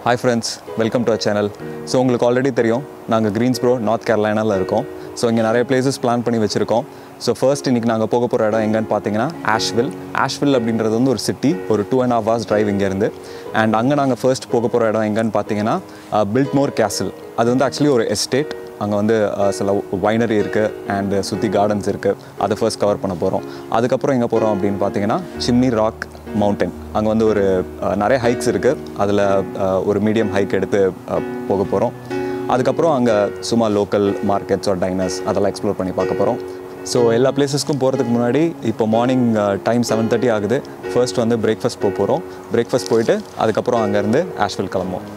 Hi friends, welcome to our channel. So உங்களுக்கு already தெரியும் நாங்கள் கிரீன்ஸ்பரோ நார்த் கேரளைனால இருக்கோம். ஸோ இங்கே நிறைய பிளேசஸ் பிளான் பண்ணி வச்சுருக்கோம். ஸோ ஃபர்ஸ்ட் இன்றைக்கி நாங்கள் போக போகிற இடம் எங்கன்னு பார்த்தீங்கன்னா ஆஷ்வில் அப்படின்றது வந்து ஒரு சிட்டி, ஒரு 2.5 hours டிரைவ் இங்கேருந்து. அண்ட் அங்கே நாங்கள் ஃபர்ஸ்ட் போக போகிற இடம் எங்கன்னு பார்த்தீங்கன்னா பில்ட்மோர் கேசல். அது வந்து ஆக்சுவலி ஒரு எஸ்டேட். அங்கே வந்து சில வைனரி இருக்குது அண்டு சுற்றி கார்டன்ஸ் இருக்குது. அதை ஃபர்ஸ்ட் கவர் பண்ண போகிறோம். அதுக்கப்புறம் எங்கே போகிறோம் அப்படின்னு பார்த்தீங்கன்னா சிம்னி ராக் மவுண்டன். அங்கே வந்து ஒரு நிறைய ஹைக்ஸ் இருக்குது. அதில் ஒரு மீடியம் ஹைக் எடுத்து போக போகிறோம். அதுக்கப்புறம் அங்கே சும்மா லோக்கல் மார்க்கெட்ஸ் ஒரு டைனர்ஸ் அதெல்லாம் எக்ஸ்ப்ளோர் பண்ணி பார்க்க போகிறோம். ஸோ எல்லா பிளேஸஸ்க்கும் போகிறதுக்கு முன்னாடி இப்போ மார்னிங் டைம் 7:30 ஆகுது. ஃபர்ஸ்ட் வந்து பிரேக்ஃபாஸ்ட் போக போகிறோம். பிரேக்ஃபாஸ்ட் போயிட்டு அதுக்கப்புறம் அங்கேருந்து ஆஷ்வில் கிளம்புவோம்.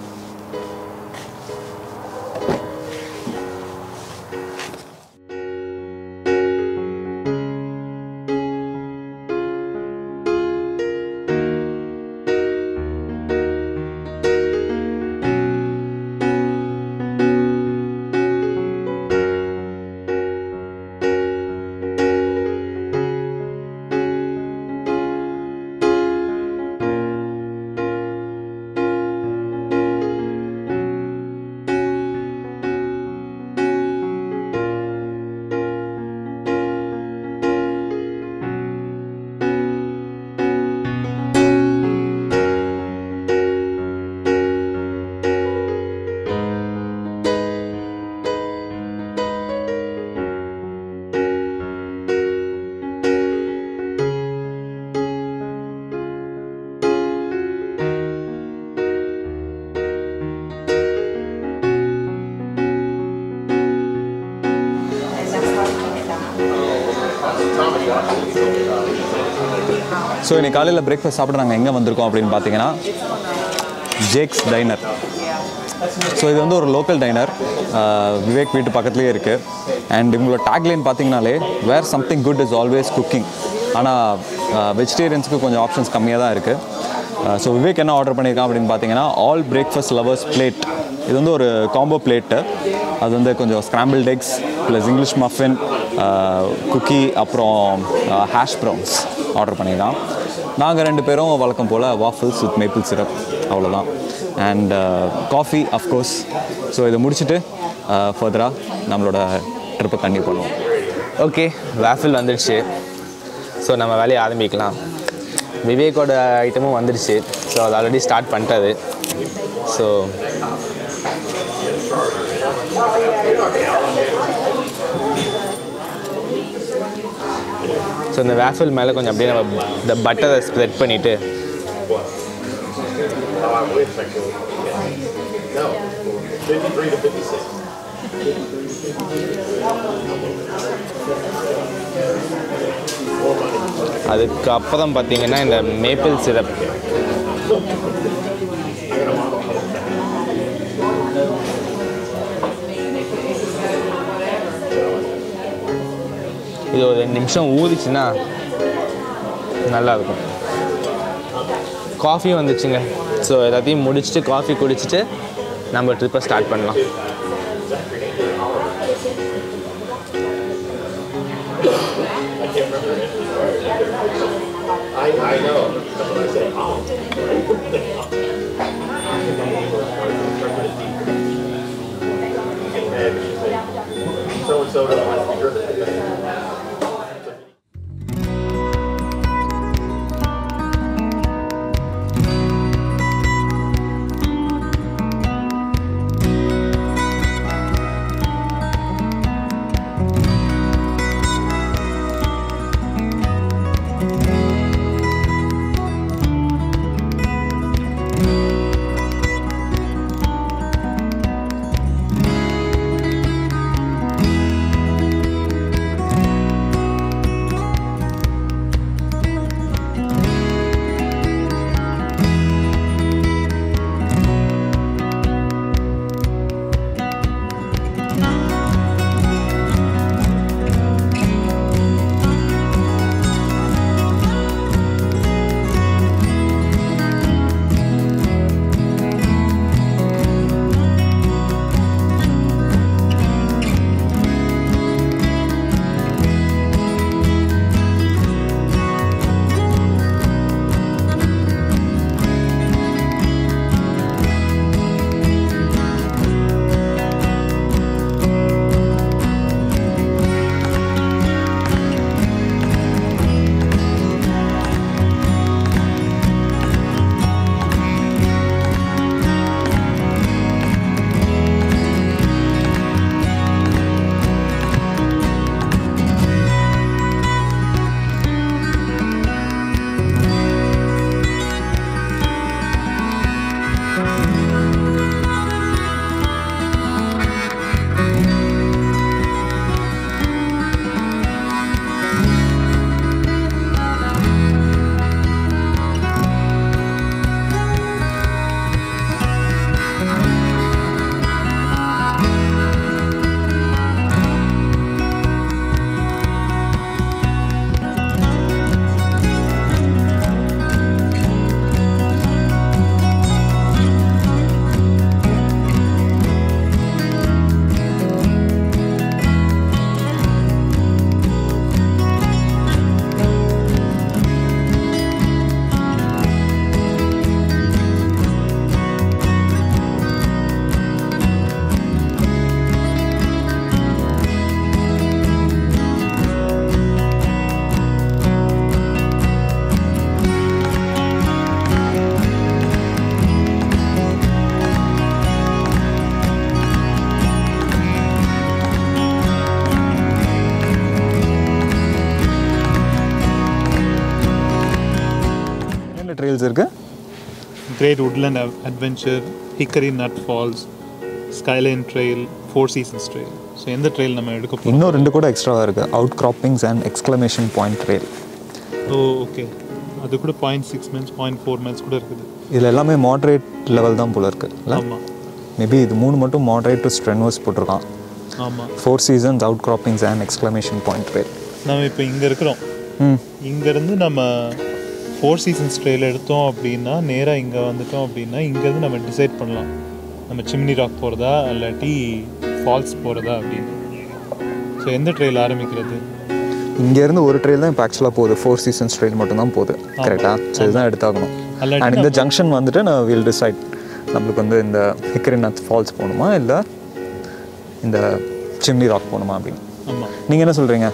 ஸோ இன்னைக்கு காலையில் பிரேக்ஃபாஸ்ட் சாப்பிட நாங்கள் எங்கே வந்திருக்கோம் அப்படின்னு பார்த்தீங்கன்னா ஜேக்ஸ் டைனர். ஸோ இது வந்து ஒரு லோக்கல் டைனர், விவேக் வீட்டு பக்கத்துலேயே இருக்குது. அண்ட் இவங்களோட டேக்லைன் பார்த்தீங்கனாலே where something good is always cooking. ஆனால் வெஜிடேரியன்ஸுக்கு கொஞ்சம் ஆப்ஷன்ஸ் கம்மியாக தான் இருக்குது. ஸோ விவேக் என்ன ஆர்டர் பண்ணியிருக்கான் அப்படின்னு பார்த்தீங்கன்னா ஆல் பிரேக்ஃபாஸ்ட் லவர்ஸ் பிளேட். இது வந்து ஒரு காம்போ பிளேட்டு. அது வந்து கொஞ்சம் scrambled eggs plus English muffin, cookie, அப்புறம் ஹேஷ் ப்ரௌன்ஸ் ஆர்டர் பண்ணியிருக்கான். நாங்கள் 2 பேரும் வழக்கம் போல் வாஃபிள்ஸ் வித் மேப்பிள் சிரப், அவ்வளோதான். And coffee of course. ஸோ இதை முடிச்சுட்டு ஃபர்தராக நம்மளோட ட்ரிப்பை கண்டினியூ பண்ணுவோம். ஓகே, வாஃபில் வந்துடுச்சு. ஸோ நம்ம வேலையை ஆரம்பிக்கலாம். விவேக்கோட ஐட்டமும் வந்துடுச்சு. ஸோ அது ஆல்ரெடி ஸ்டார்ட் பண்ணிட்டாரு. ஸோ இந்த வேஃபில் மேலே கொஞ்சம் அப்படியே நம்ம இந்த பட்டரை ஸ்ப்ரெட் பண்ணிவிட்டு அதுக்கப்புறம் பார்த்தீங்கன்னா இந்த மேப்பிள் சிரப், இது ஒரு 2 நிமிஷம் ஊதிச்சுன்னா நல்லாயிருக்கும். காஃபியும் வந்துச்சுங்க. ஸோ எல்லாத்தையும் முடிச்சுட்டு காஃபி குடிச்சிட்டு நம்ம ட்ரிப்பை ஸ்டார்ட் பண்ணலாம். ட்ரெயில்ஸ் இருக்குது? Great Woodland Adventure, Hickory Nut Falls, Skyline Trail, Four Seasons Trail. So எந்த ட்ரெயில் நம்ம எடுக்க போகிறோம்? இன்னும் 2 கூட எக்ஸ்ட்ராவாக இருக்குது. Outcroppings and exclamation point trail. Okay. அது கூட 0.6 மைல்ஸ் 0.4 மைல்ஸ் கூட இருக்குது. இதில் எல்லாமே மாட்ரேட் லெவல் தான் போல இருக்குது இல்லை? ஆமாம். மேபி இது 3 மட்டும் மாட்ரேட் டு ஸ்ட்ரென்வஸ் போட்டிருக்கான். ஆமாம். 4 seasons, outcroppings and exclamation point trail. நம்ம இப்போ இங்கே இருக்கிறோம். இங்கேருந்து நம்ம 4 Seasons Trail எடுத்தோம் அப்படின்னா நேராக இங்கே வந்துட்டோம் அப்படின்னா இங்கேருந்து நம்ம டிசைட் பண்ணலாம் நம்ம சிம்னி ராக் போகிறதா இல்லாட்டி ஃபால்ஸ் போகிறதா அப்படின்னு. ஸோ எந்த ட்ரெயில் ஆரம்பிக்கிறது? இங்கேருந்து ஒரு ட்ரெயில் தான் இப்போ ஆக்சுவலாக போகுது. 4 Seasons ட்ரெயில் மட்டும் தான் போகுது. கரெக்டாக? ஸோ இதுதான் எடுத்தாகணும். அண்ட் இந்த ஜங்ஷன் வந்துட்டு நான் வில் டிசைட் நம்மளுக்கு வந்து இந்த ஹிக்கரி நத் ஃபால்ஸ் போகணுமா இல்லை இந்த சிம்னி ராக் போகணுமா அப்படின்னு. ஆமாம். நீங்கள் என்ன சொல்கிறீங்க?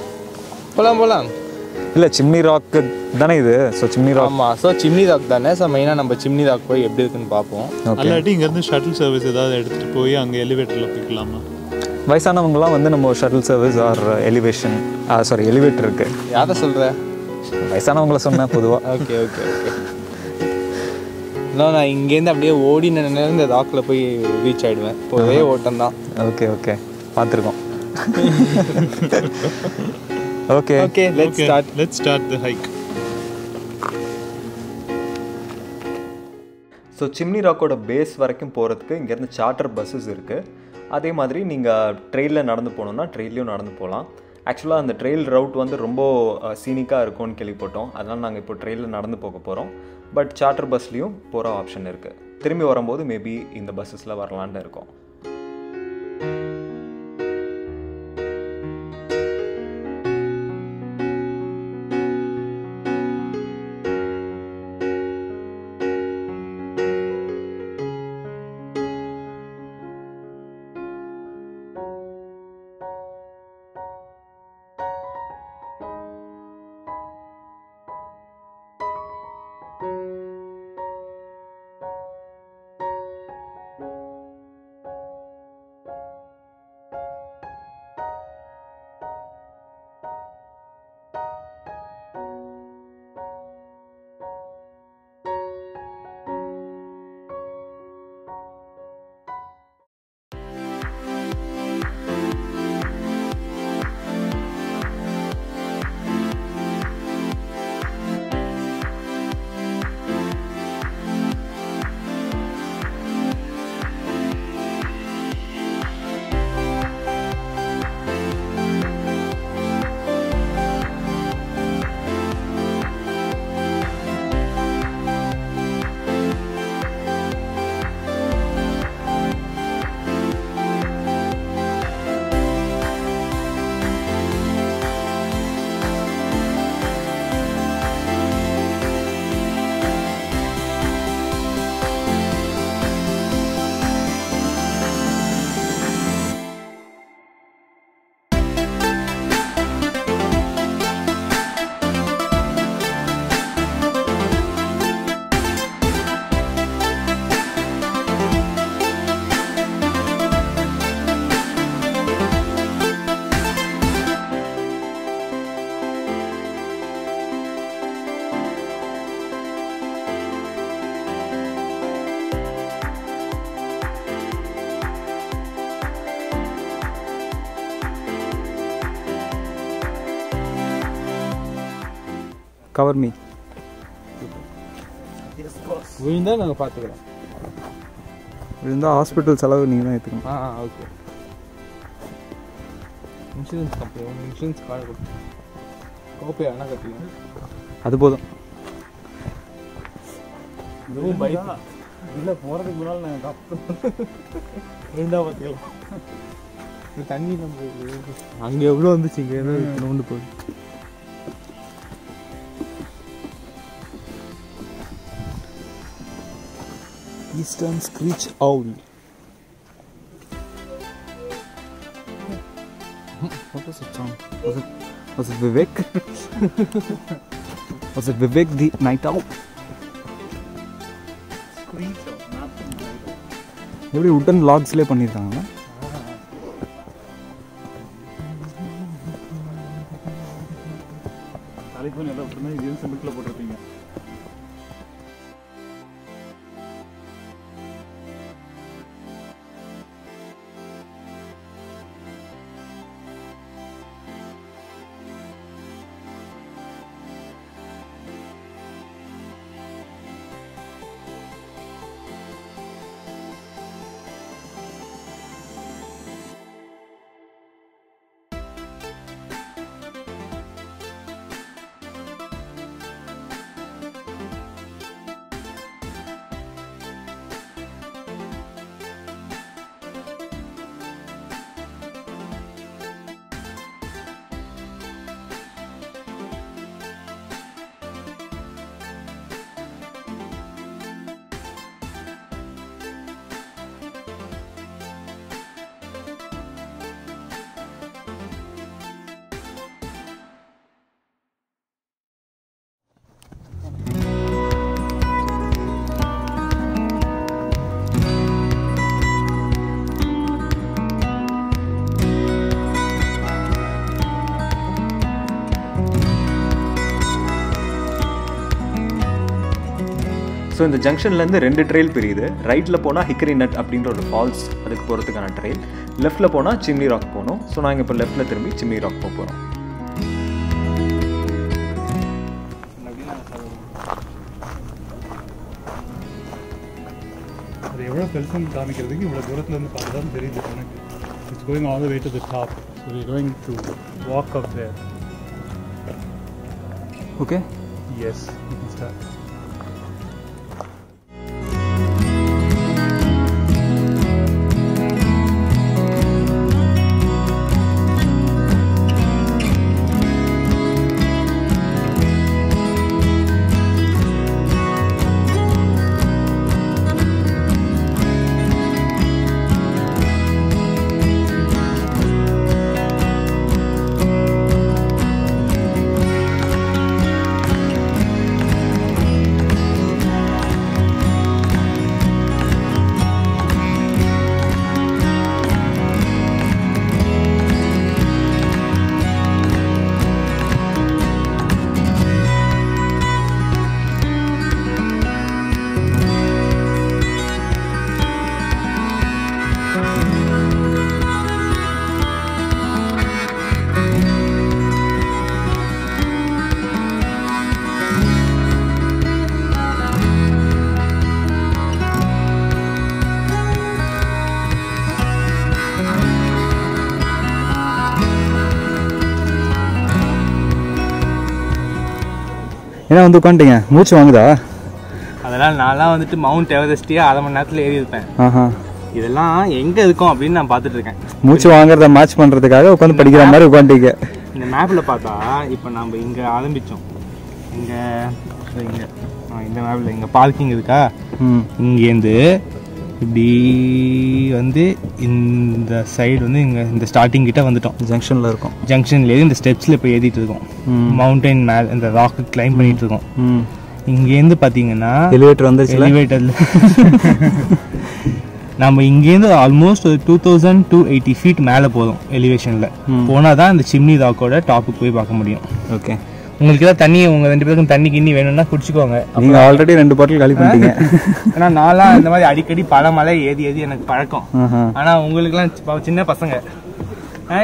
போகலாம். இல்லை சிம்னி ராக்கு தானே இது. So chimney rock. ஆமாம். ஸோ சிம்னி ராக் தானே. ஸோ மெயினாக நம்ம சிம்னி ராக் போய் எப்படி இருக்குன்னு பார்ப்போம். அல்லாட்டி இங்கேருந்து ஷட்டில் சர்வீஸ் ஏதாவது எடுத்துகிட்டு போய் அங்கே எலிவேட்டரில் போய்க்கலாமா? வயசானவங்களாம் வந்து நம்ம shuttle service or elevation elevator இருக்குது. யாரை சொல்கிற? வயசானவங்கள சொன்னேன் பொதுவாக. Okay okay okay. இல்லை நான் இங்கேருந்து அப்படியே ஓடி இந்த ராக்கில் போய் ரீச் ஆகிடுவேன். ஒரே ஓட்டம் தான். ஓகே ஓகே பார்த்துருக்கோம். Okay okay let's start the hike. So chimney ராக்கோட பேஸ் வரைக்கும் போகிறதுக்கு இங்கேருந்து சார்ட்டர் பஸ்ஸஸ் இருக்குது. அதே மாதிரி நீங்கள் ட்ரெயிலில் நடந்து போகணுன்னா ட்ரெயிலையும் நடந்து போகலாம். ஆக்சுவலாக அந்த ட்ரெயில் ரவுட் வந்து ரொம்ப சீனிக்காக இருக்கும்னு கேள்விப்பட்டோம். அதனால் நாங்கள் இப்போ ட்ரெயிலில் நடந்து போக போகிறோம். பட் சார்ட்டர் பஸ்லேயும் போகிற ஆப்ஷன் இருக்குது. திரும்பி வரும்போது மேபி இந்த பஸ்ஸஸில் வரலான்னு இருக்கோம். Cover me. விழுந்தா நாங்கள் பார்த்துக்கிறோம். விழுந்தால் ஹாஸ்பிட்டல் செலவு நீங்கள் தான் ஏற்றுக்கணும். Okay. Insurance company insurance card கொடுத்து கோப்பை ஆனால் கட்டிங்க. அது போதும். இதுவும் பைக் இல்லை போகிறதுக்கு முன்னால் நாங்கள் கப்பு விழுந்தா பார்த்துக்கலாம். தண்ணி நம்ம அங்கே எவ்வளோ வந்துச்சு இங்கே என்ன ஒன்று போகுது. Eastern screech owl. What was it sound? Was it Vivek? Was it Vivek the night owl? Screech owl, not the night owl. எப்படி உட்டன் லாக்ஸ்லேயே பண்ணியிருக்காங்க. தலைக்கு எல்லாம் விட்டுருந்தா இது சிம்பிளில் போட்டிருப்பீங்க. ஸோ இந்த ஜங்ஷன்லேருந்து 2 ட்ரெயில் பிரியுது. ரைட்டில் போனால் ஹிக்கரி நட் அப்படின்ற ஒரு ஃபால்ஸ், அதுக்கு போகிறதுக்கான ட்ரெயில். லெஃப்ட்டில் போனால் சிம்னி ராக் போகணும். ஸோ நாங்கள் இப்போ லெஃப்ட்டில் திரும்பி சிம்னி ராக் போக போகிறோம். அது எவ்வளோ பெருசுன்னு காமிக்கிறதுக்கு இவ்வளோ தூரத்துலேருந்து பார்த்தா தான் தெரியுது எனக்கு. It's going all the way to the top. So we going to walk up there. Okay, yes we can start. ஏன்னா வந்து உட்காந்துட்டீங்க, மூச்சு வாங்குதா? அதெல்லாம் நான்லாம் வந்துட்டு மவுண்ட் எவரெஸ்ட்டே 1/2 மணி நேரத்தில் ஏறி இருப்பேன். இதெல்லாம் எங்கே இருக்கும் அப்படின்னு நான் பார்த்துட்டு இருக்கேன். மூச்சு வாங்குறத மேட்ச் பண்ணுறதுக்காக உட்காந்து படிக்கிற மாதிரி உட்காந்துட்டீங்க. இந்த மேப்பில் பார்த்தா இப்போ நம்ம இங்கே ஆரம்பித்தோம், இங்கே இந்த மேப்பில் இங்கே பார்க்கிங் இருக்கா, இங்கேருந்து இப்படி வந்து இந்த சைடு வந்து இங்கே இந்த ஸ்டார்டிங் கிட்ட வந்துட்டோம். ஜங்ஷனில் இருக்கும். ஜங்ஷன்லேயே இந்த ஸ்டெப்ஸில் இப்போ ஏறிட்டு இருக்கோம். மவுண்டைன் மேலே இந்த ராக்கு கிளைம் பண்ணிட்டு இருக்கோம். இங்கேருந்து பார்த்தீங்கன்னா எலிவேட்டர் வந்துருச்சு. எலிவேட்டரில் நம்ம இங்கேருந்து ஆல்மோஸ்ட் ஒரு 2280 ஃபீட் மேலே போதும் எலிவேஷனில். போனால் தான் இந்த சிம்னி ராக்கோட டாப்புக்கு போய் பார்க்க முடியும். ஓகே, உங்களுக்கு ஏதாவது தண்ணி, உங்கள் 2 பேருக்கும் தண்ணி கிண்ணி வேணும்னா குடிச்சிக்கோங்க. நீங்கள் ஆல்ரெடி 2 பாட்டில் காலி பண்ணிட்டீங்க. ஏன்னா நான்லாம் இந்த மாதிரி அடிக்கடி பல மலை ஏறி எனக்கு பழக்கம். ஆனால் உங்களுக்குலாம் சின்ன பசங்க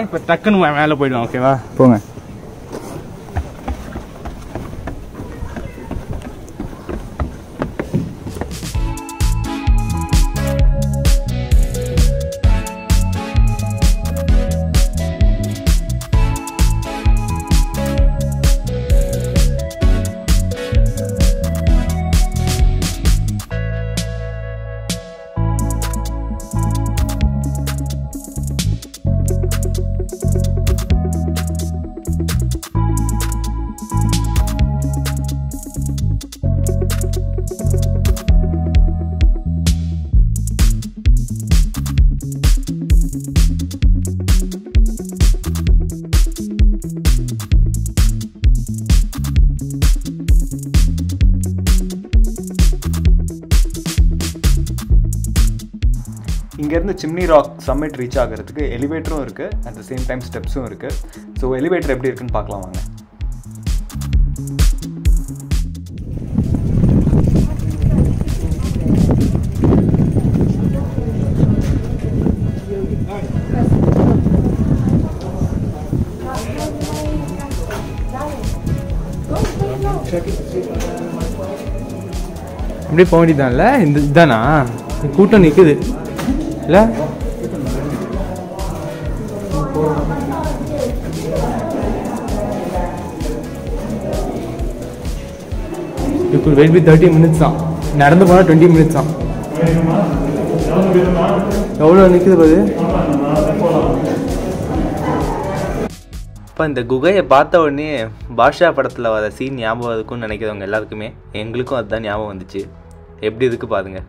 இப்போ டக்குன்னு மேலே போயிடுவோம். ஓகேவா, போங்க. இங்கேருந்து சிம்னி ராக் சம்மிட் ரீச் ஆகிறதுக்கு எலிவேட்டரும் இருக்குது, அட் த சேம் டைம் ஸ்டெப்ஸும் இருக்குது. ஸோ எலிவேட்டர் எப்படி இருக்குன்னு பார்க்கலாம் வாங்க. அப்படியே போக வேண்டியதான்ல. இதுதானா கூட்டம் நிற்குது இல்லை? You could wait with 30 minutes தான். நடந்து போனால் 20 minutes தான். எவ்வளோ நிற்குது பாரு. இப்போ இந்த குகையை பார்த்த உடனே பாஷா படத்தில் வர சீன் ஞாபகம் இருக்கும்னு நினைக்கிறவங்க எல்லாருக்குமே எங்களுக்கும் அதுதான் ஞாபகம் வந்துச்சு. எப்படி இருக்கு பாருங்க.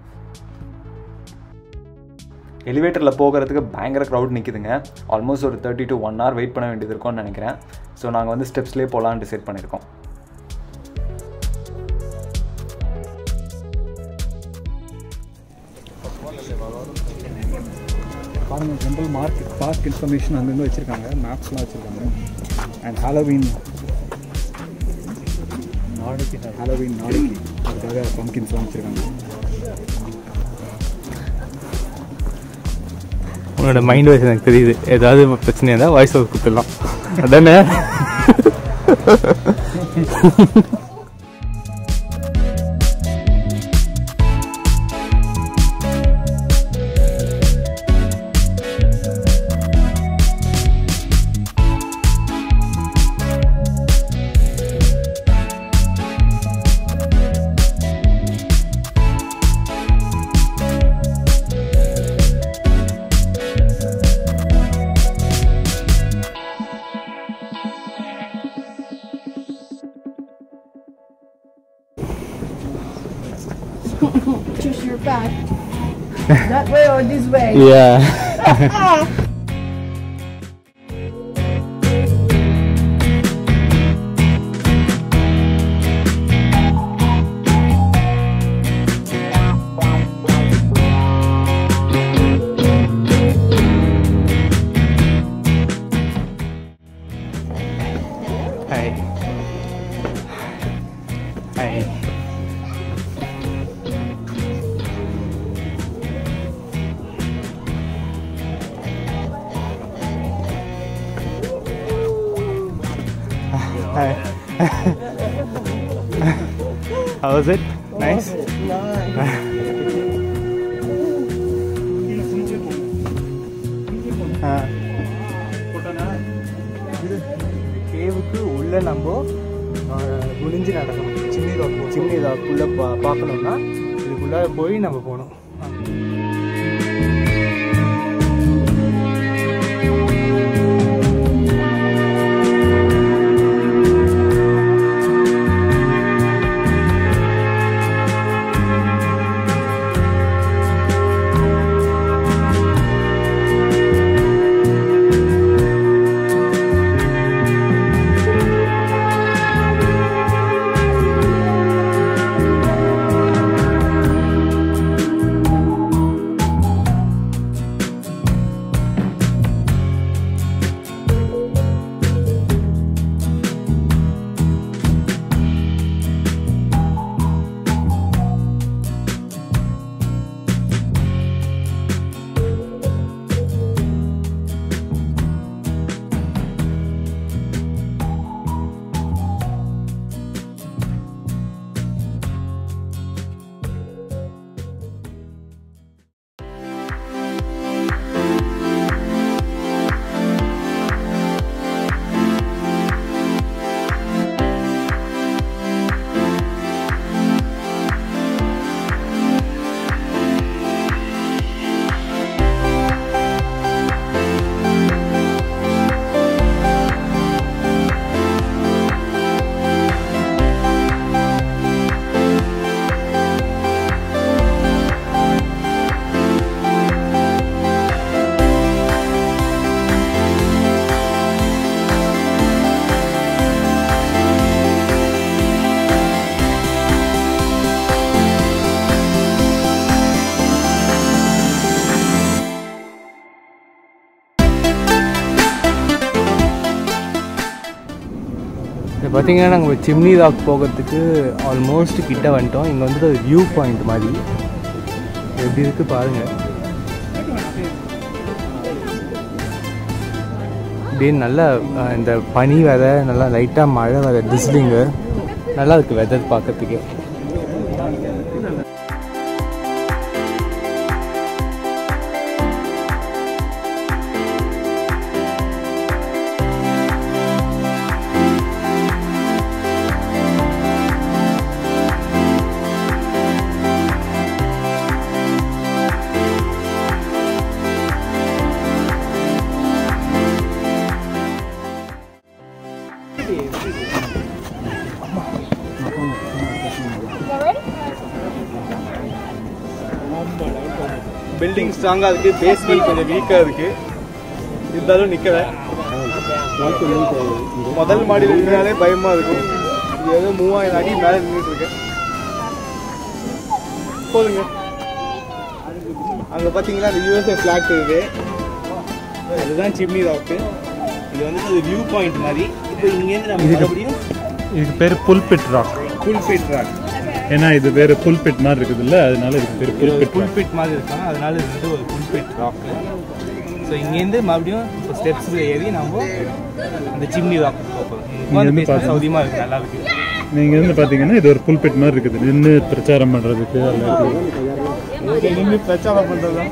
எலிவேட்டரில் போகிறதுக்கு பயங்கர க்ரௌட் நிற்குதுங்க. ஆல்மோஸ்ட் ஒரு 30 to 1 hour வெயிட் பண்ண வேண்டியது இருக்கும்னு நினைக்கிறேன். ஸோ நாங்கள் வந்து ஸ்டெப்ஸ்லேயே போகலான்னு டிசைட் பண்ணியிருக்கோம். பாருங்கள், ஜென்ரல் பார்க் இன்ஃபர்மேஷன் அங்கங்கே வச்சுருக்காங்க, மேப்ஸ்லாம் வச்சுருக்காங்க. அண்ட் ஹாலோவீன் ஹாலோவீன் நாளைக்கு அதுக்காக பம்கின்ஸ்லாம் வச்சுருக்காங்க. உன்னோட மைண்ட் வாய்ஸ் எனக்கு தெரியுது. ஏதாவது பிரச்சனை இருந்தால் வாய்ஸ் ஓவர் கொடுத்துடலாம். அதானே? Choose your path. That way or this way? Yeah. Hi. Hi. Hi. How was it? Nice? கேவுக்கு உள்ள நம்ம குனிஞ்சு நடக்கணும். சிம்னி ராக்குள்ள பார்க்கணும்னா இதுக்குள்ள போய் நம்ம போகணும். பார்த்தீங்கன்னா நாங்கள் சிம்னி ராக் போகிறதுக்கு ஆல்மோஸ்ட் கிட்ட வந்துட்டோம். இங்கே வந்துட்டு ஒரு வியூ பாயிண்ட் மாதிரி எப்படி இருக்குது பாருங்கள். இப்படியே நல்லா இந்த பனி வெதை நல்லா லைட்டாக மழை வெதை டிஸ்லிங்கு நல்லா இருக்குது வெதர் பார்க்கறதுக்கு. பில்டிங் ஸ்ட்ராங்காக இருக்குது, பேஸ்மெண்ட் கொஞ்சம் வீக்காக இருக்குது, இருந்தாலும் நிற்கலை. முதல் மாடியில் இருக்கிறனாலே பயமாக இருக்கும். இது ஏதோ 3000 அடி மேலே நின்றுட்டு இருக்கேன். போதுங்க. அங்கே பார்த்தீங்கன்னா அந்த யூஎஸ்ஏ ஃப்ளாக் இருக்குது, அதுதான் சிம்னி ராக்கு. இது வந்து அது வியூ பாயிண்ட் மாதிரி. இப்போ இங்கேருந்து நம்ம மறுபடியும் இதுக்கு பேர் புல்பிட் ராக். Pulpit rock. ஏன்னா இது பேர் புல்பிட் மாதிரி இருக்குதுல்ல, அதனால இதுக்கு பேர் புல்பிட். புல்பிட் மாதிரி இருக்கும், அதனால இது வந்து ஒரு புல்பிட் ராக். ஸோ இங்கேருந்து மறுபடியும் இப்போ ஸ்டெப்ஸ் ஏறி நம்ம அந்த சிம்னி ராக் போகிறோம். சௌதியமாக இருக்குது, நல்லா இருக்குது. நீங்கள் வந்து பார்த்தீங்கன்னா இது ஒரு புல்பிட் மாதிரி இருக்குது, நின்று பிரச்சாரம் பண்ணுறதுக்கு. இங்கே நின்று பிரச்சாரம் பண்ணுறது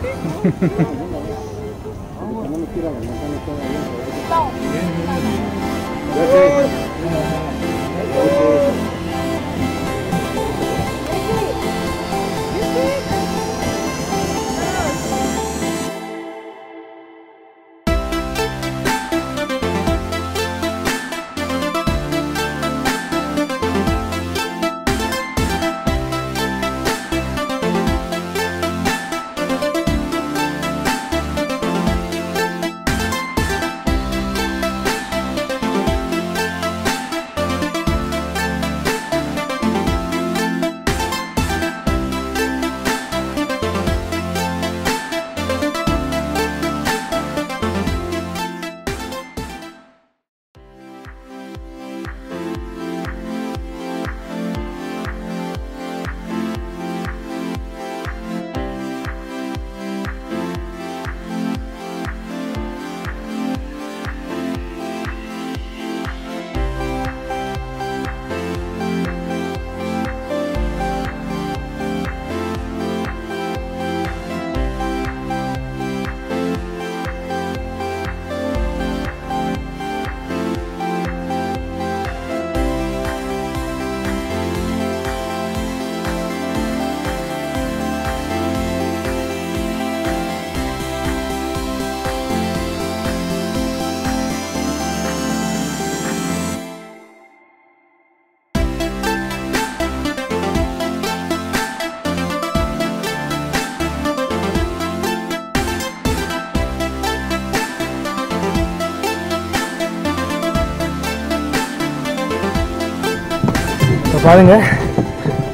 பாருங்க,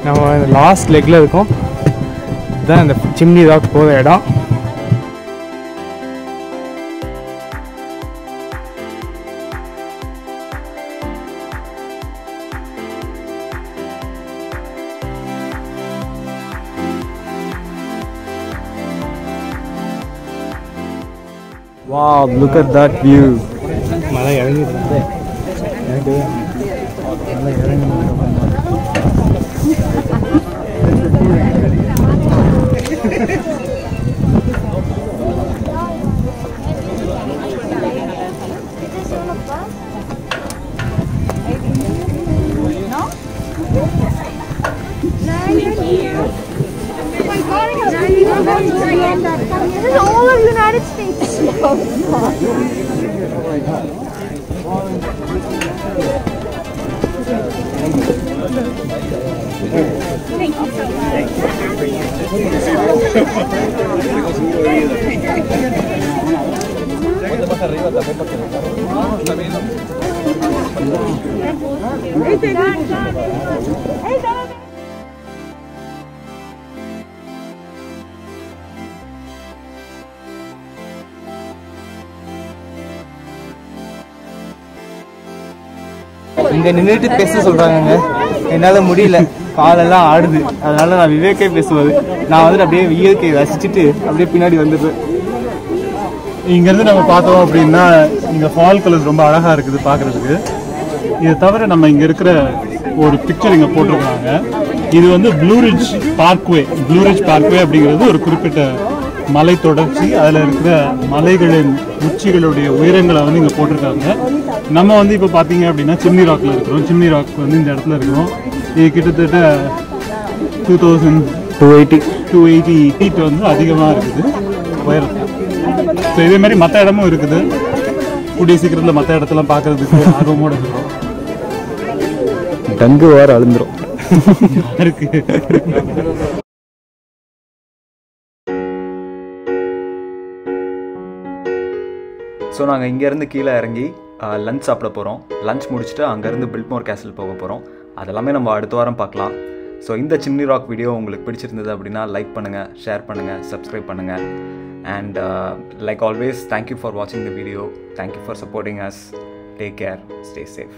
நம்ம லாஸ்ட் லெக்கில் இருக்கோம். இதுதான் இந்த சிம்னி ராக் போகிற இடம். Wow, look at that view. மழை இறங்கிட்டு This is all of the United States. Thank you so much. இங்கே நின்றுட்டு பேச சொல்கிறாங்கங்க. என்னால் முடியல, காலெல்லாம் ஆடுது. அதனால நான் விவேக்கே பேசுவது. நான் வந்துட்டு அப்படியே இயற்கையை ரசிச்சுட்டு அப்படியே பின்னாடி வந்துடுவேன். இங்கேருந்து நம்ம பார்த்தோம் அப்படின்னா இங்கே ஃபால் கலர்ஸ் ரொம்ப அழகாக இருக்குது பார்க்குறதுக்கு. இது தவிர நம்ம இங்கே இருக்கிற ஒரு பிக்சர் இங்கே போட்டிருக்காங்க. இது வந்து ப்ளூரிட்ஜ் பார்க்வே. ப்ளூரிட்ஜ் பார்க்வே அப்படிங்கிறது ஒரு குறிப்பிட்ட மலை தொடர்ச்சி. அதில் இருக்கிற மலைகளின் உச்சிகளுடைய உயரங்களை வந்து இங்கே போட்டிருக்காங்க. நம்ம வந்து இப்போ பார்த்தீங்க அப்படின்னா சிம்னி ராக்கில் இருக்கிறோம். சிம்னி ராக் வந்து இந்த இடத்துல இருக்கிறோம். இது கிட்டத்தட்ட 2280 ஃபீட் வந்து அதிகமாக இருக்குது உயரத்தில். ஸோ இதே மாதிரி மற்ற இடமும் இருக்குது. கூடிய சீக்கிரத்தில் மற்ற இடத்தெல்லாம் பார்க்கறதுக்கு ஆர்வமோடு இருக்கிறோம். டங்கு வேறு அழுந்துரும் இருக்கு. ஸோ நாங்கள் இங்கேருந்து கீழே இறங்கி லஞ்ச் சாப்பிட போகிறோம். லஞ்ச் முடிச்சுட்டு அங்கேருந்து பில்ட்மோர் கேசல் போக போகிறோம். அதெல்லாமே நம்ம அடுத்த வாரம் பார்க்கலாம். ஸோ இந்த சிம்னி ராக் வீடியோ உங்களுக்கு பிடிச்சிருந்தது அப்படின்னா லைக் பண்ணுங்கள், ஷேர் பண்ணுங்கள், சப்ஸ்கிரைப் பண்ணுங்கள். And like always, thank you for வாட்சிங் the video. Thank you for supporting us. Take care, stay safe.